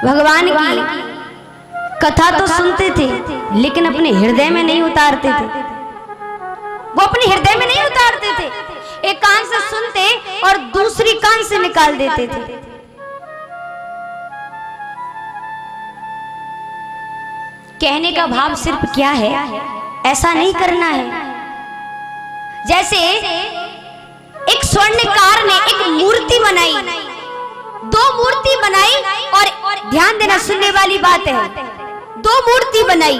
भगवान की कथा तो सुनते थे लेकिन अपने हृदय में नहीं उतारते थे। वो अपने हृदय में नहीं उतारते थे, एक कान से सुनते और दूसरी कान से निकाल देते थे। कहने का भाव सिर्फ क्या है, ऐसा नहीं करना है। जैसे एक स्वर्णकार ने एक मूर्ति बनाई, दो मूर्ति बनाई, और ध्यान देना सुनने वाली बात है, दो मूर्ति बनाई।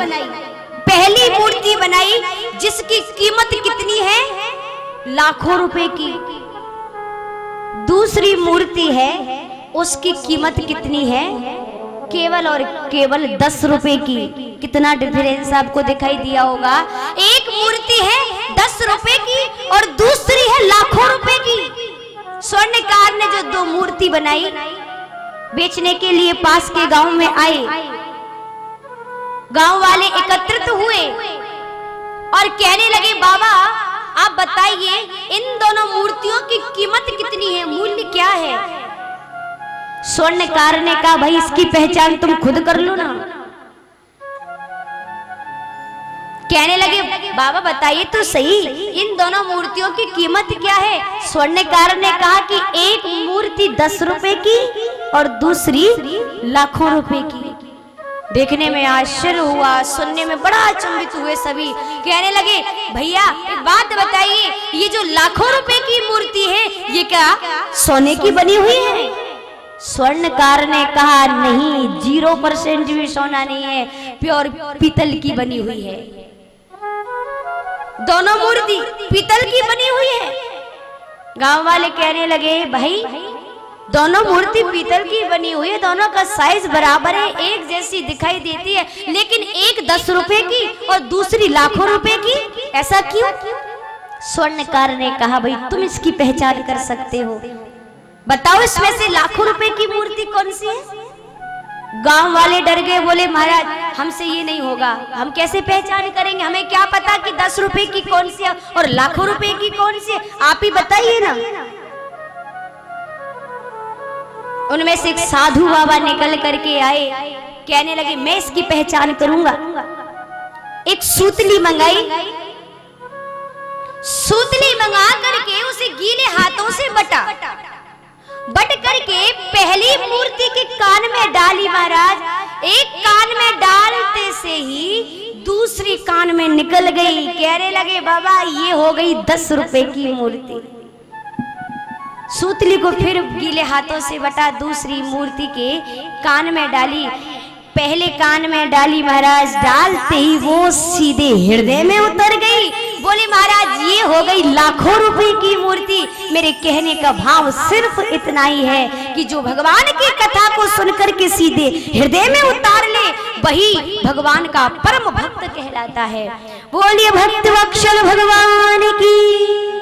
पहली मूर्ति बनाई जिसकी कीमत कितनी है, लाखों रुपए की। दूसरी मूर्ति है उसकी कीमत कितनी है, केवल और केवल 10 रुपए की। कितना डिफरेंस आपको दिखाई दिया होगा। एक मूर्ति है 10 रुपए की और दूसरी है लाखों रुपए की। स्वर्णकार ने जो दो मूर्ति बनाई, बेचने के लिए पास के गांव में आए। गांव वाले एकत्रित हुए और कहने लगे, बाबा आप बताइए इन दोनों मूर्तियों की कीमत कितनी है, मूल्य क्या है। स्वर्णकार ने कहा, भाई इसकी पहचान तुम खुद कर लो ना। कहने लगे, बाबा बताइए तो सही इन दोनों मूर्तियों की कीमत क्या है। स्वर्णकार ने कहा कि एक मूर्ति 10 रुपए की और दूसरी लाखों रुपए की। देखने में आश्चर्य हुआ, सुनने में बड़ा अचंभित हुए सभी। कहने लगे, भैया एक बात बताइए, ये जो लाखों रुपए की मूर्ति है ये क्या सोने की बनी हुई है। स्वर्णकार ने कहा, नहीं, 0% भी सोना नहीं है, प्योर पीतल की बनी हुई है। दोनों मूर्ति पीतल की बनी हुई है। गांव वाले कहने लगे, भाई दोनों मूर्ति पीतल की बनी हुई है, दोनों का साइज बराबर है, एक जैसी दिखाई देती है, लेकिन एक 10 रुपए की और दूसरी लाखों रुपए की, ऐसा क्यों। स्वर्णकार ने कहा, भाई तुम इसकी पहचान कर सकते हो, बताओ इसमें से लाखों रुपए की मूर्ति कौन सी है। गांव वाले डर गए, बोले महाराज हमसे ये नहीं होगा, हम कैसे पहचान करेंगे, हमें क्या पता कि 10 रुपए की कौन सी है और लाखों रुपए की कौन सी है, आप ही बताइए ना। उनमें से एक साधु बाबा निकल करके आए, कहने लगे, मैं इसकी पहचान करूंगा। एक सूतली मंगाई, सूतली मंगा करके उसे गीले हाथों से बट करके पहली मूर्ति के कान में डाली। महाराज एक कान में डालते से ही दूसरी कान में निकल गई। कहने लगे, बाबा ये हो गई 10 रुपए की मूर्ति। सूतली को फिर गीले हाथों से बटा, दूसरी मूर्ति के कान में डाली। पहले कान में डाली महाराज, डालते ही वो सीधे हृदय में उतर गई। बोले महाराज ये हो गई लाखों रुपए की मूर्ति। मेरे कहने का भाव सिर्फ इतना ही है कि जो भगवान की कथा को सुनकर के सीधे हृदय में उतार ले, वही भगवान का परम भक्त कहलाता है। बोलिए भक्त वत्सल भगवान की।